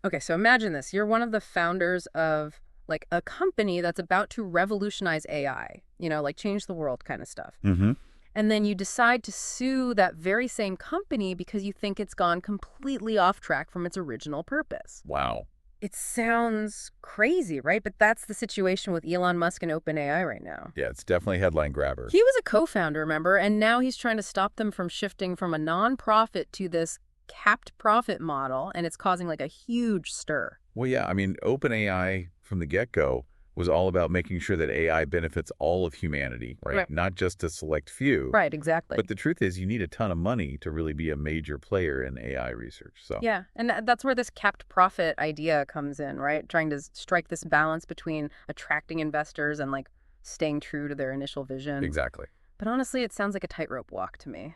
Okay, so imagine this. You're one of the founders of like a company that's about to revolutionize AI, like change the world kind of stuff. Mm-hmm. And then you decide to sue that very same company because you think it's gone completely off track from its original purpose. Wow. It sounds crazy, right? But that's the situation with Elon Musk and OpenAI right now. Yeah, it's definitely a headline grabber. He was a co-founder, remember? And now he's trying to stop them from shifting from a non-profit to this capped profit model, and it's causing like a huge stir. Well, yeah, I mean, OpenAI from the get-go was all about making sure that AI benefits all of humanity, right? Right. Not just a select few. Right, exactly. But the truth is you need a ton of money to really be a major player in AI research. So, Yeah, and that's where this capped profit idea comes in, right? Trying to strike this balance between attracting investors and like staying true to their initial vision. exactly. But honestly, it sounds like a tightrope walk to me.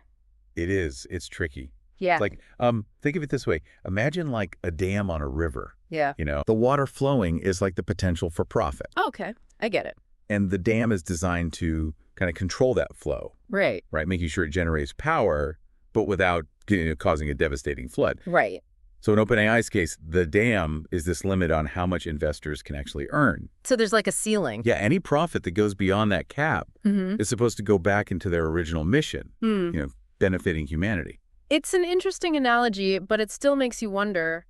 It is. It's tricky. It's Yeah, like, think of it this way. Imagine like a dam on a river. yeah. The water flowing is like the potential for profit. Okay, I get it. And the dam is designed to kind of control that flow, Right, right? Making sure it generates power, but without causing a devastating flood. right. So in OpenAI's case, the dam is this limit on how much investors can actually earn. So there's like a ceiling. Yeah, any profit that goes beyond that cap Mm-hmm. is supposed to go back into their original mission, benefiting humanity. It's an interesting analogy, but it still makes you wonder,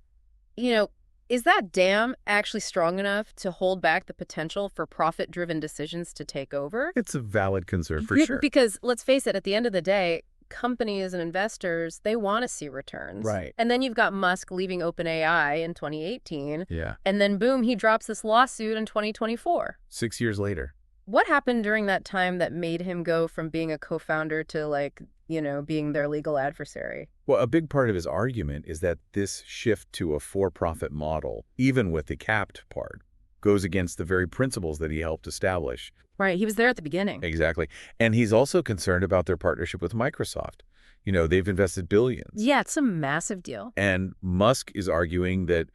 you know, is that dam actually strong enough to hold back the potential for profit-driven decisions to take over? It's a valid concern for Yeah, sure. because let's face it, at the end of the day, companies and investors, they want to see returns. Right. And then you've got Musk leaving OpenAI in 2018, Yeah. and then boom, he drops this lawsuit in 2024. 6 years later. What happened during that time that made him go from being a co-founder to like, being their legal adversary? Well, a big part of his argument is that this shift to a for-profit model, even with the capped part, goes against the very principles that he helped establish. Right, he was there at the beginning. Exactly. And he's also concerned about their partnership with Microsoft. They've invested billions. Yeah, it's a massive deal. And Musk is arguing that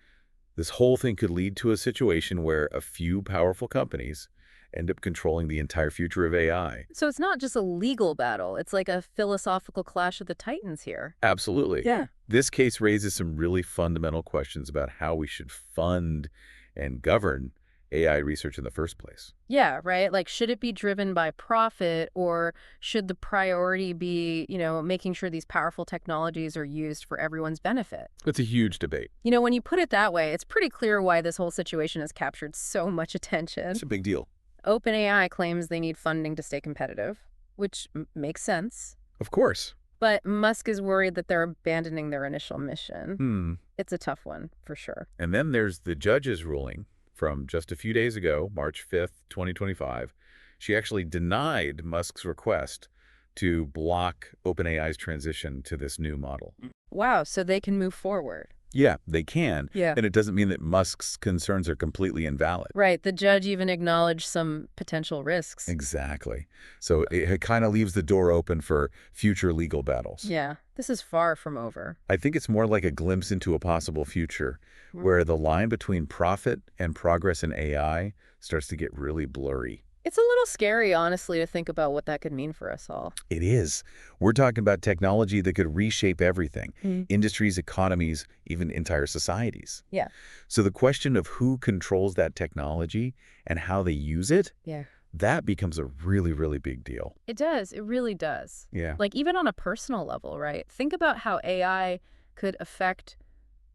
this whole thing could lead to a situation where a few powerful companies end up controlling the entire future of AI. So it's not just a legal battle. It's like a philosophical clash of the titans here. Absolutely. Yeah. This case raises some really fundamental questions about how we should fund and govern AI research in the first place. Yeah, right? Like, should it be driven by profit or should the priority be, making sure these powerful technologies are used for everyone's benefit? It's a huge debate. When you put it that way, it's pretty clear why this whole situation has captured so much attention. It's a big deal. OpenAI claims they need funding to stay competitive, which makes sense. Of course. But Musk is worried that they're abandoning their initial mission. Hmm. It's a tough one, for sure. And then there's the judge's ruling from just a few days ago, March 5th, 2025. She actually denied Musk's request to block OpenAI's transition to this new model. Wow, so they can move forward. Yeah, they can. Yeah. And it doesn't mean that Musk's concerns are completely invalid. Right, the judge even acknowledged some potential risks. Exactly. So it kind of leaves the door open for future legal battles. Yeah, this is far from over. I think it's more like a glimpse into a possible future where the line between profit and progress in AI starts to get really blurry. It's a little scary, honestly, to think about what that could mean for us all. It is. We're talking about technology that could reshape everything, industries, economies, even entire societies. Yeah. So the question of who controls that technology and how they use it, Yeah. that becomes a really, really big deal. It does. It really does. Yeah. Like, even on a personal level, right? Think about how AI could affect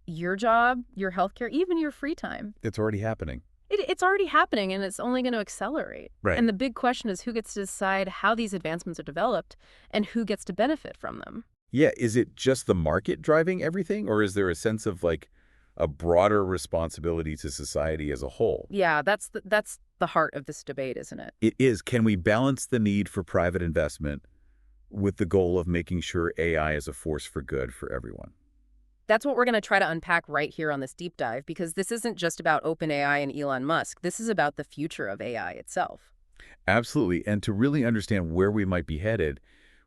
your job, your healthcare, even your free time. It's already happening. It's already happening, and it's only going to accelerate. Right. And the big question is who gets to decide how these advancements are developed and who gets to benefit from them. Yeah, is it just the market driving everything, or is there a sense of like a broader responsibility to society as a whole? Yeah, that's the heart of this debate, isn't it? It is. Can we balance the need for private investment with the goal of making sure AI is a force for good for everyone? That's what we're going to try to unpack right here on this deep dive, because this isn't just about OpenAI and Elon Musk. This is about the future of AI itself. Absolutely. And to really understand where we might be headed,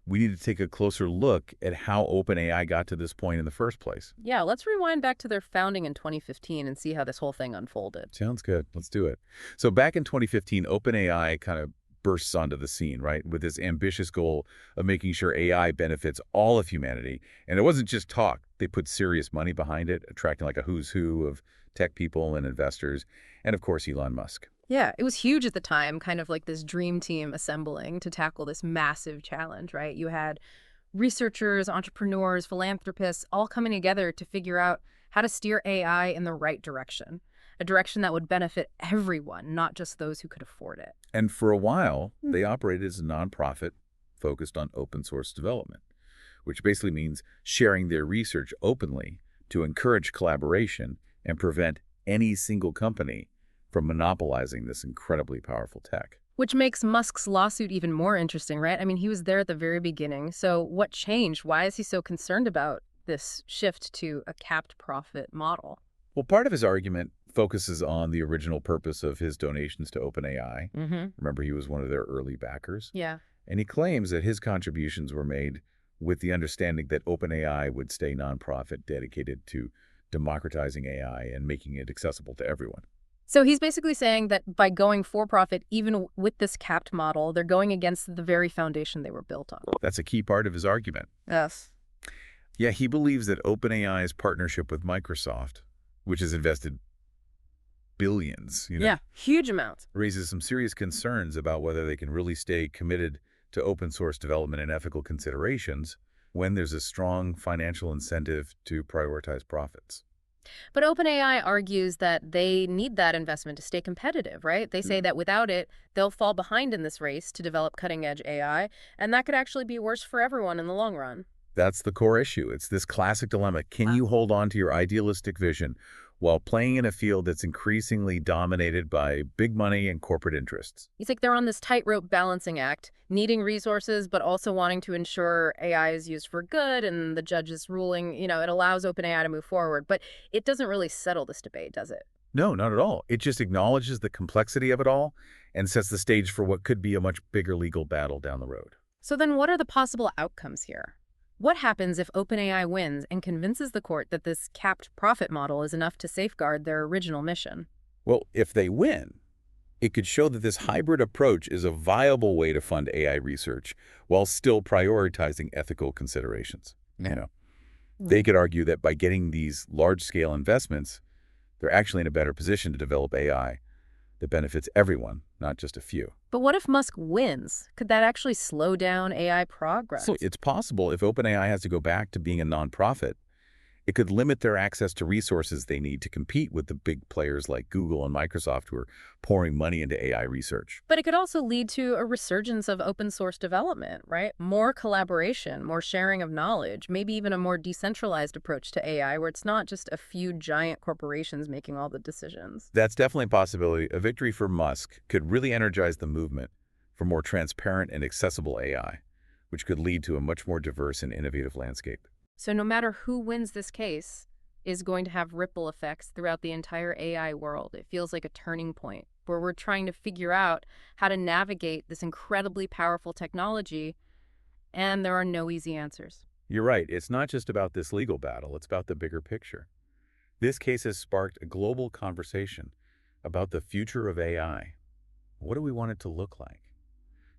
we need to take a closer look at how OpenAI got to this point in the first place. Yeah, let's rewind back to their founding in 2015 and see how this whole thing unfolded. Sounds good. Let's do it. So back in 2015, OpenAI kind of bursts onto the scene, right, with this ambitious goal of making sure AI benefits all of humanity. And it wasn't just talk. They put serious money behind it, attracting like a who's who of tech people and investors, and of course, Elon Musk. Yeah, it was huge at the time, kind of like this dream team assembling to tackle this massive challenge, right? You had researchers, entrepreneurs, philanthropists all coming together to figure out how to steer AI in the right direction, a direction that would benefit everyone, not just those who could afford it. And for a while, they operated as a nonprofit focused on open source development, which basically means sharing their research openly to encourage collaboration and prevent any single company from monopolizing this incredibly powerful tech. Which makes Musk's lawsuit even more interesting, right? I mean, he was there at the very beginning. So what changed? Why is he so concerned about this shift to a capped profit model? Well, part of his argument focuses on the original purpose of his donations to OpenAI. Remember, he was one of their early backers. Yeah. And he claims that his contributions were made with the understanding that OpenAI would stay nonprofit dedicated to democratizing AI and making it accessible to everyone. So he's basically saying that by going for profit, even with this capped model, they're going against the very foundation they were built on. That's a key part of his argument. Yes. Yeah, he believes that OpenAI's partnership with Microsoft, which has invested billions, Yeah, huge amounts. raises some serious concerns about whether they can really stay committed to open source development and ethical considerations when there's a strong financial incentive to prioritize profits. But OpenAI argues that they need that investment to stay competitive, right? They say that without it, they'll fall behind in this race to develop cutting-edge AI, and that could actually be worse for everyone in the long run. That's the core issue. It's this classic dilemma. Can you hold on to your idealistic vision while playing in a field that's increasingly dominated by big money and corporate interests? It's like they're on this tightrope balancing act, needing resources, but also wanting to ensure AI is used for good and the judge's ruling, it allows OpenAI to move forward. But it doesn't really settle this debate, does it? No, not at all. It just acknowledges the complexity of it all and sets the stage for what could be a much bigger legal battle down the road. So then what are the possible outcomes here? What happens if OpenAI wins and convinces the court that this capped profit model is enough to safeguard their original mission? Well, if they win, it could show that this hybrid approach is a viable way to fund AI research while still prioritizing ethical considerations. They could argue that by getting these large-scale investments, they're actually in a better position to develop AI that benefits everyone, not just a few. But what if Musk wins? Could that actually slow down AI progress? So it's possible if OpenAI has to go back to being a nonprofit, it could limit their access to resources they need to compete with the big players like Google and Microsoft who are pouring money into AI research. But it could also lead to a resurgence of open source development, right? More collaboration, more sharing of knowledge, maybe even a more decentralized approach to AI where it's not just a few giant corporations making all the decisions. That's definitely a possibility. A victory for Musk could really energize the movement for more transparent and accessible AI, which could lead to a much more diverse and innovative landscape. So no matter who wins this case is going to have ripple effects throughout the entire AI world. It feels like a turning point where we're trying to figure out how to navigate this incredibly powerful technology, and there are no easy answers. You're right. It's not just about this legal battle. It's about the bigger picture. This case has sparked a global conversation about the future of AI. What do we want it to look like?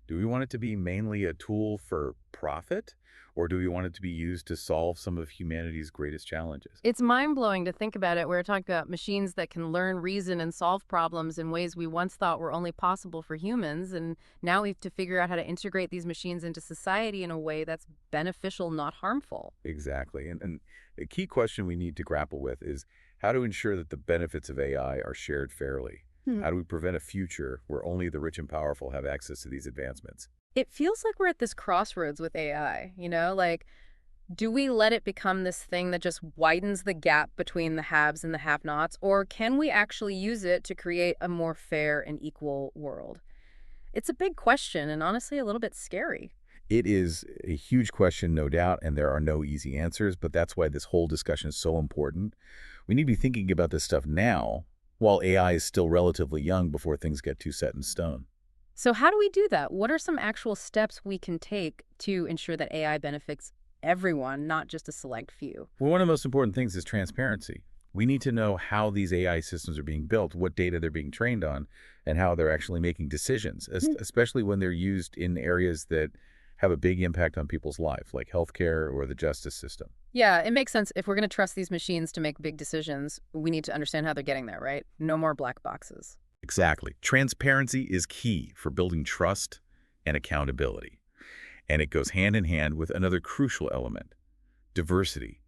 Do we want it to be mainly a tool for profit, or do we want it to be used to solve some of humanity's greatest challenges? It's mind-blowing to think about it. We're talking about machines that can learn, reason, and solve problems in ways we once thought were only possible for humans, and now we have to figure out how to integrate these machines into society in a way that's beneficial, not harmful. Exactly. And the key question we need to grapple with is how to ensure that the benefits of AI are shared fairly. How do we prevent a future where only the rich and powerful have access to these advancements? It feels like we're at this crossroads with AI, like, do we let it become this thing that just widens the gap between the haves and the have-nots, or can we actually use it to create a more fair and equal world? It's a big question and honestly a little bit scary. It is a huge question, no doubt, and there are no easy answers, but that's why this whole discussion is so important. We need to be thinking about this stuff now, while AI is still relatively young before things get too set in stone. So how do we do that? What are some actual steps we can take to ensure that AI benefits everyone, not just a select few? Well, one of the most important things is transparency. We need to know how these AI systems are being built, what data they're being trained on, and how they're actually making decisions, especially when they're used in areas that have a big impact on people's life, like healthcare or the justice system. Yeah, it makes sense. If we're going to trust these machines to make big decisions, we need to understand how they're getting there, right? No more black boxes. Exactly. Transparency is key for building trust and accountability. And it goes hand in hand with another crucial element, diversity.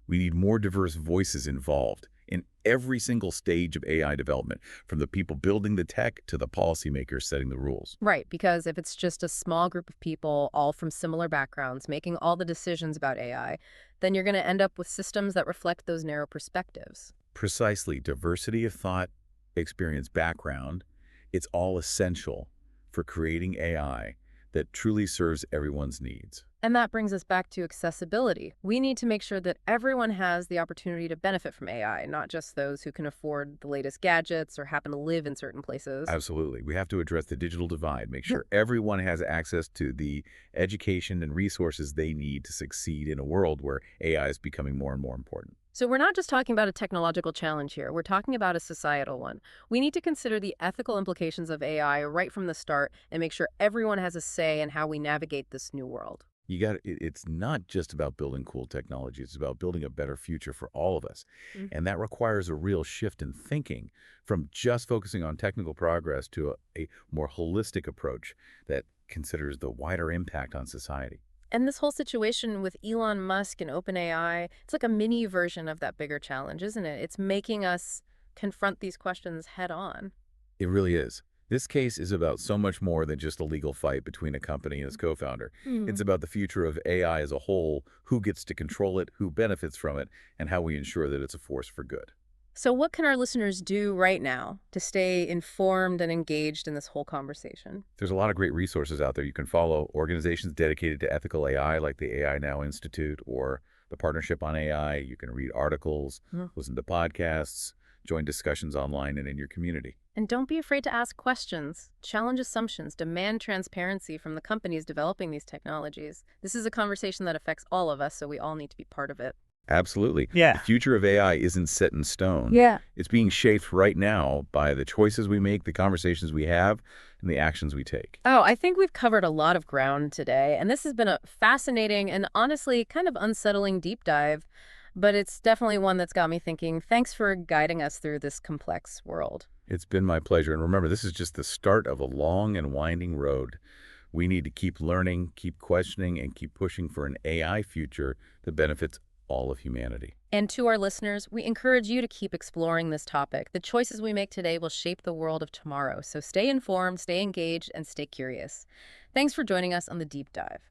We need more diverse voices involved in every single stage of AI development, from the people building the tech to the policymakers setting the rules. Right, because if it's just a small group of people, all from similar backgrounds, making all the decisions about AI, then you're going to end up with systems that reflect those narrow perspectives. Precisely, diversity of thought, experience, background, it's all essential for creating AI that truly serves everyone's needs. And that brings us back to accessibility. We need to make sure that everyone has the opportunity to benefit from AI, not just those who can afford the latest gadgets or happen to live in certain places. Absolutely. We have to address the digital divide, make sure everyone has access to the education and resources they need to succeed in a world where AI is becoming more and more important. So we're not just talking about a technological challenge here. We're talking about a societal one. We need to consider the ethical implications of AI right from the start and make sure everyone has a say in how we navigate this new world. It's not just about building cool technology, it's about building a better future for all of us. Mm. And that requires a real shift in thinking from just focusing on technical progress to a more holistic approach that considers the wider impact on society. And this whole situation with Elon Musk and OpenAI, it's like a mini version of that bigger challenge, isn't it? It's making us confront these questions head on. It really is. This case is about so much more than just a legal fight between a company and its co-founder. It's about the future of AI as a whole, who gets to control it, who benefits from it, and how we ensure that it's a force for good. So what can our listeners do right now to stay informed and engaged in this whole conversation? There's a lot of great resources out there. You can follow organizations dedicated to ethical AI, like the AI Now Institute or the Partnership on AI. You can read articles, listen to podcasts, join discussions online and in your community. And don't be afraid to ask questions, challenge assumptions, demand transparency from the companies developing these technologies. This is a conversation that affects all of us, so we all need to be part of it. Absolutely. Yeah. The future of AI isn't set in stone. Yeah. It's being shaped right now by the choices we make, the conversations we have, and the actions we take. Oh, I think we've covered a lot of ground today, and this has been a fascinating and honestly kind of unsettling deep dive, but it's definitely one that's got me thinking. Thanks for guiding us through this complex world. It's been my pleasure. And remember, this is just the start of a long and winding road. We need to keep learning, keep questioning, and keep pushing for an AI future that benefits all of humanity. And to our listeners, we encourage you to keep exploring this topic. The choices we make today will shape the world of tomorrow. So stay informed, stay engaged, and stay curious. Thanks for joining us on the Deep Dive.